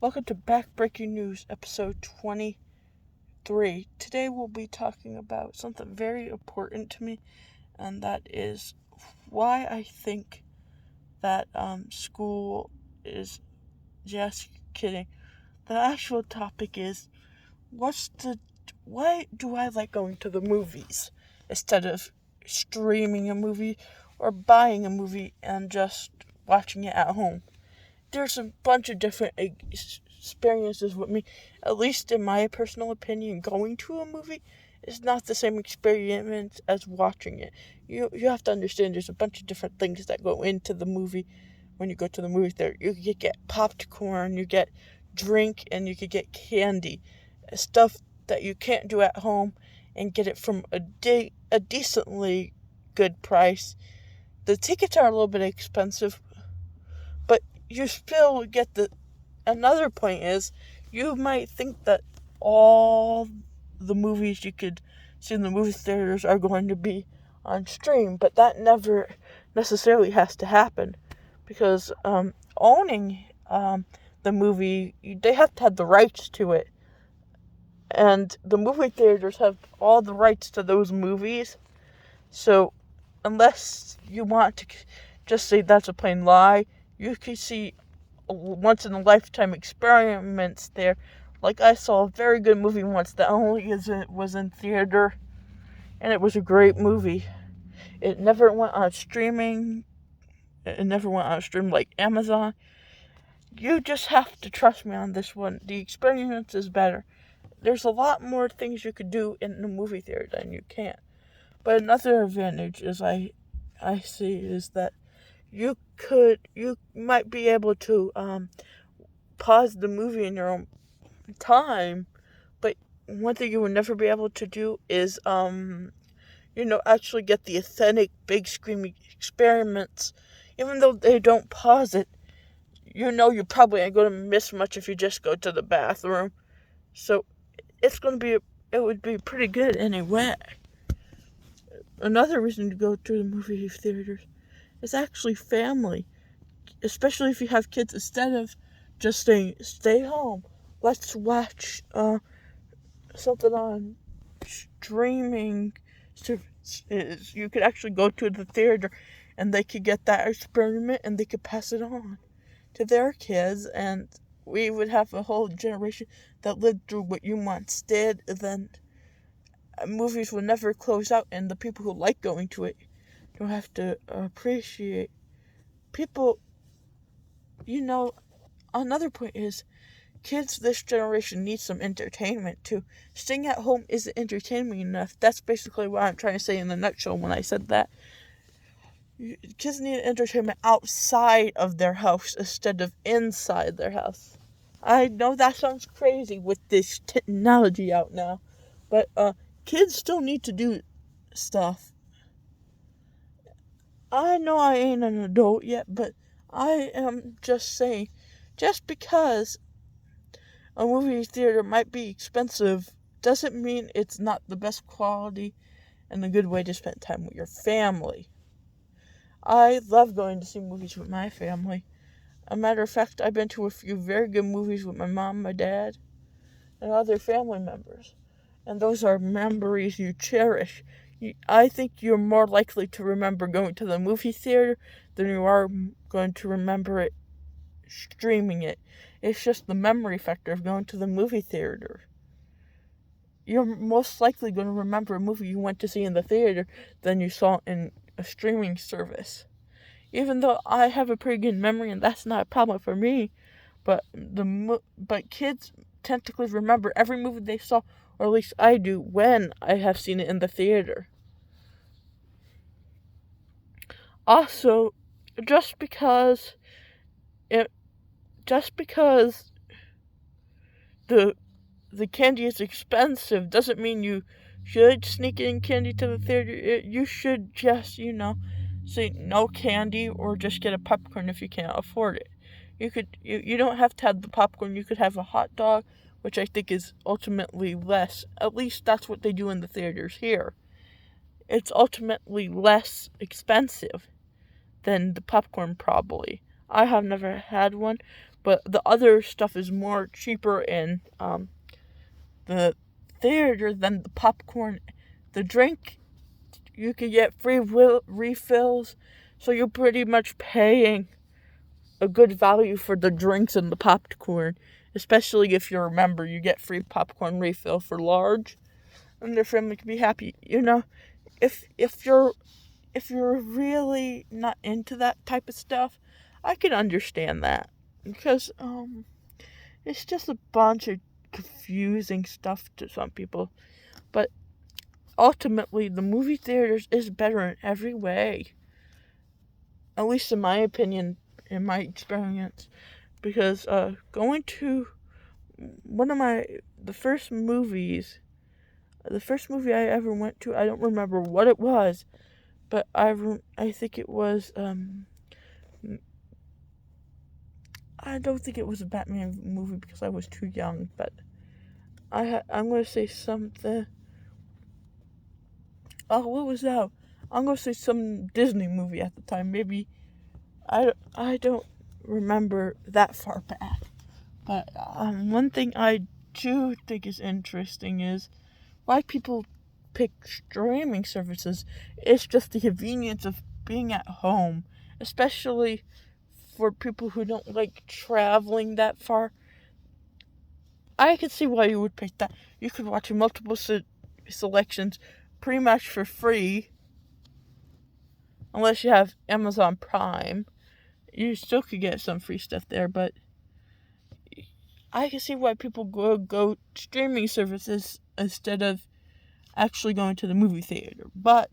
Welcome to Backbreaking News, episode 23. Today we'll be talking about something very important to me, and that is why I think that school is just kidding. The actual topic is why do I like going to the movies instead of streaming a movie or buying a movie and just watching it at home? There's a bunch of different experiences with me. At least in my personal opinion, going to a movie is not the same experience as watching it. You have to understand there's a bunch of different things that go into the movie when you go to the movie theater. You could get popcorn, you get drink, and you could get candy. Stuff that you can't do at home and get it from a decently good price. The tickets are a little bit expensive, but you still get another point is, you might think that all the movies you could see in the movie theaters are going to be on stream, but that never necessarily has to happen, because owning the movie, they have to have the rights to it, and the movie theaters have all the rights to those movies. So unless you want to just say that's a plain lie, you can see once in a lifetime experiments there. Like, I saw a very good movie once that only was in theater, and it was a great movie. It never went on streaming. It never went on stream like Amazon. You just have to trust me on this one. The experience is better. There's a lot more things you could do in the movie theater than you can. But another advantage I see is that you might be able to pause the movie in your own time, but one thing you will never be able to do is actually get the authentic big screen experiments. Even though they don't pause it, you probably ain't going to miss much if you just go to the bathroom. So it would be pretty good anyway. Another reason to go to the movie theaters is actually family, especially if you have kids. Instead of just saying, stay home, let's watch something on streaming services. You could actually go to the theater and they could get that experiment and they could pass it on to their kids, and we would have a whole generation that lived through what you once did. Then movies will never close out, and the people who like going to it don't have to appreciate people. Another point is, kids this generation need some entertainment too. Staying at home isn't entertainment enough. That's basically what I'm trying to say in a nutshell when I said that. Kids need entertainment outside of their house instead of inside their house. I know that sounds crazy with this technology out now, but kids still need to do stuff. I know I ain't an adult yet, but I am just saying, just because a movie theater might be expensive doesn't mean it's not the best quality and a good way to spend time with your family. I love going to see movies with my family. A matter of fact, I've been to a few very good movies with my mom, my dad, and other family members. And those are memories you cherish. I think you're more likely to remember going to the movie theater than you are going to remember it streaming it. It's just the memory factor of going to the movie theater. You're most likely going to remember a movie you went to see in the theater than you saw in a streaming service. Even though I have a pretty good memory and that's not a problem for me, but kids tend to remember every movie they saw, or at least I do, when I have seen it in the theater. Also, just because the candy is expensive doesn't mean you should sneak in candy to the theater. You should just, say no candy, or just get a popcorn if you can't afford it. You don't have to have the popcorn. You could have a hot dog, which I think is ultimately less. At least that's what they do in the theaters here. It's ultimately less expensive than the popcorn, probably. I have never had one, but the other stuff is more cheaper in the theater than the popcorn. The drink, you can get free refills, so you're pretty much paying a good value for the drinks and the popcorn. Especially if you're a member, you get free popcorn refill for large, and your family can be happy. If you're really not into that type of stuff, I can understand that, because it's just a bunch of confusing stuff to some people. But ultimately, the movie theaters is better in every way. At least in my opinion, in my experience. Because going to the first movie I ever went to, I don't remember what it was, but I think it was, I don't think it was a Batman movie because I was too young, but I'm going to say something. Oh, what was that? I'm going to say some Disney movie at the time. Maybe, I don't remember that far back. But one thing I do think is interesting is why people pick streaming services. It's just the convenience of being at home, especially for people who don't like traveling that far. I can see why you would pick that. You could watch multiple selections pretty much for free, unless you have Amazon Prime. You still could get some free stuff there, but I can see why people go streaming services instead of actually going to the movie theater. But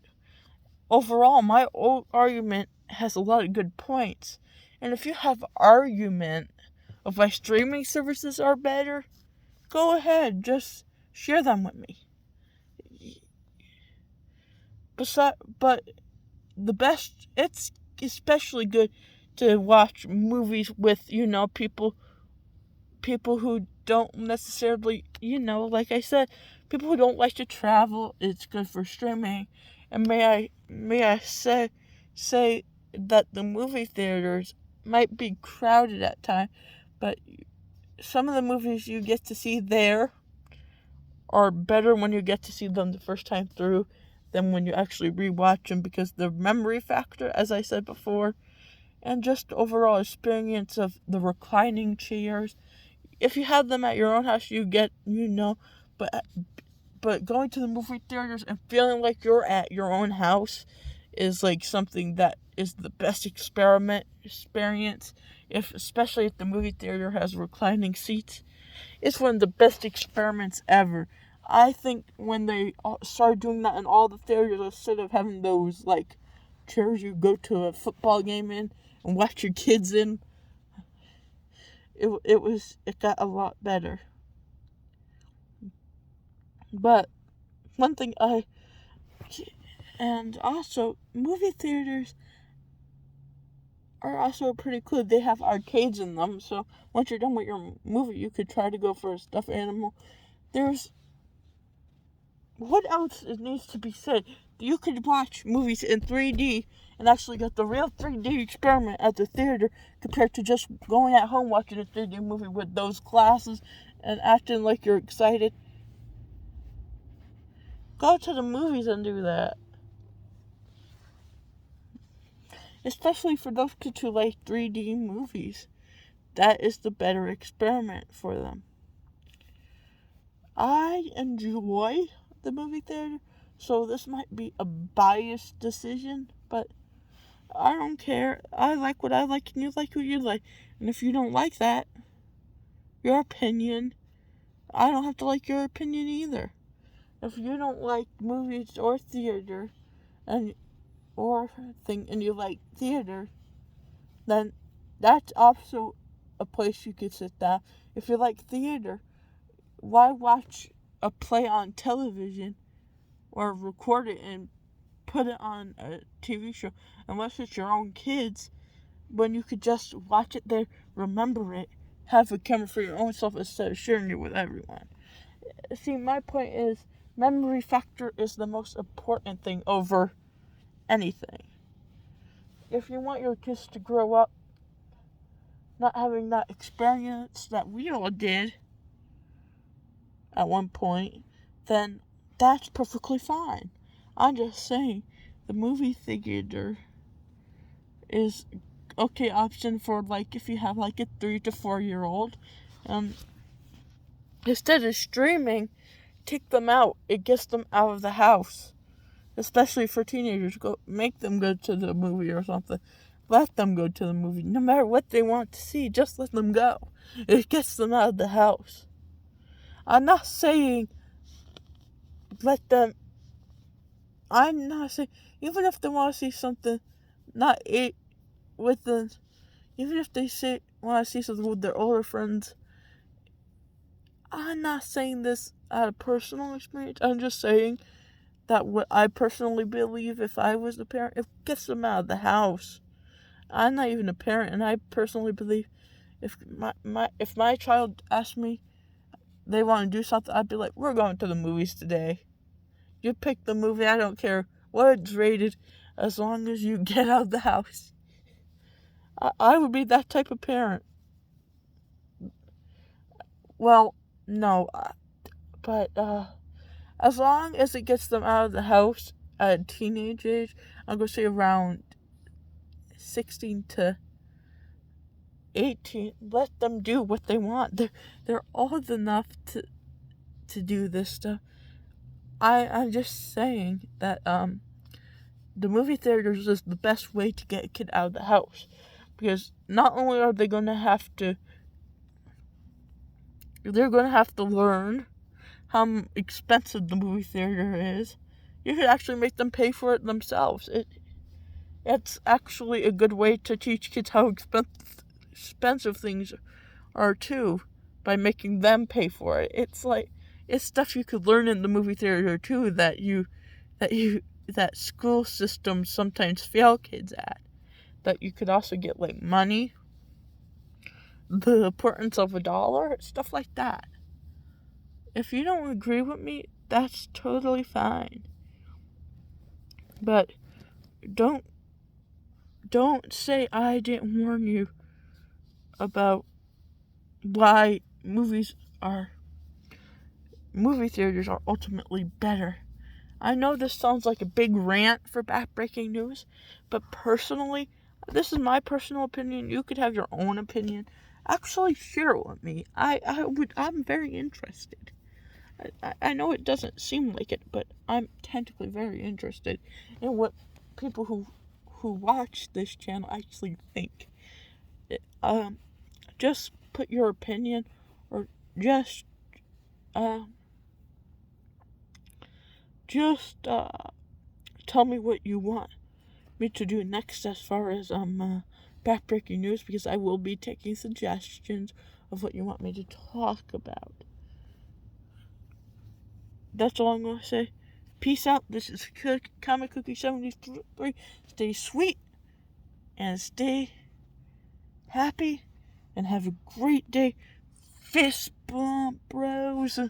overall, my old argument has a lot of good points. And if you have argument of why streaming services are better, go ahead, just share them with me. But it's especially good to watch movies with, people who don't necessarily, like I said, people who don't like to travel. It's good for streaming. And may I say that the movie theaters might be crowded at times, but some of the movies you get to see there are better when you get to see them the first time through than when you actually rewatch them, because the memory factor, as I said before, and just overall experience of the reclining chairs. If you have them at your own house, you get, but going to the movie theaters and feeling like you're at your own house is like something that is the best experience. Especially if the movie theater has reclining seats, it's one of the best experiments ever. I think when they started doing that in all the theaters, instead of having those like chairs you go to a football game in and watch your kids in, it got a lot better. But one thing and also movie theaters are also pretty cool. They have arcades in them, so once you're done with your movie, you could try to go for a stuffed animal. What else needs to be said? You could watch movies in 3D and actually get the real 3D experiment at the theater, compared to just going at home watching a 3D movie with those glasses and acting like you're excited. Go to the movies and do that. Especially for those kids who like 3D movies. That is the better experiment for them. I enjoy the movie theater, so this might be a biased decision, but I don't care. I like what I like and you like what you like. And if you don't like that, your opinion, I don't have to like your opinion either. If you don't like movies or theater and you like theater, then that's also a place you could sit down. If you like theater, why watch a play on television or record it and put it on a TV show, unless it's your own kids, when you could just watch it there, remember it, have a camera for your own self instead of sharing it with everyone. See, my point is, memory factor is the most important thing over anything. If you want your kids to grow up not having that experience that we all did at one point, then that's perfectly fine. I'm just saying the movie theater is okay option for like if you have like a 3 to 4 year old. Instead of streaming, take them out. It gets them out of the house. Especially for teenagers, make them go to the movie or something. Let them go to the movie. No matter what they want to see, just let them go. It gets them out of the house. I'm not saying let them. I'm not saying even if they want to see something, not it with the. Even if they want to see something with their older friends. I'm not saying this out of personal experience. I'm just saying that what I personally believe, if I was the parent, it gets them out of the house. I'm not even a parent, and I personally believe if my child asked me they want to do something, I'd be like, we're going to the movies today. You pick the movie, I don't care what it's rated, as long as you get out of the house. I would be that type of parent. Well, no, but as long as it gets them out of the house at a teenage age, I'm going to say around 16 to 18, let them do what they want. They're old enough to do this stuff. I'm just saying that the movie theaters is the best way to get a kid out of the house, because not only are they going to have to learn how expensive the movie theater is. You could actually make them pay for it themselves. It's actually a good way to teach kids how expensive things are too, by making them pay for it. It's stuff you could learn in the movie theater too that school systems sometimes fail kids at. That you could also get like money, the importance of $1, stuff like that. If you don't agree with me, that's totally fine. But don't say I didn't warn you about why movie theaters are ultimately better. I know this sounds like a big rant for backbreaking news, but personally, this is my personal opinion. You could have your own opinion. Actually share it with me. I'm very interested. I know it doesn't seem like it, but I'm technically very interested in what people who watch this channel actually think. Just put your opinion, or just tell me what you want me to do next as far as backbreaking news, because I will be taking suggestions of what you want me to talk about. That's all I'm going to say. Peace out. This is Comic Cookie 73. Stay sweet and stay happy and have a great day. Fist bump, bros.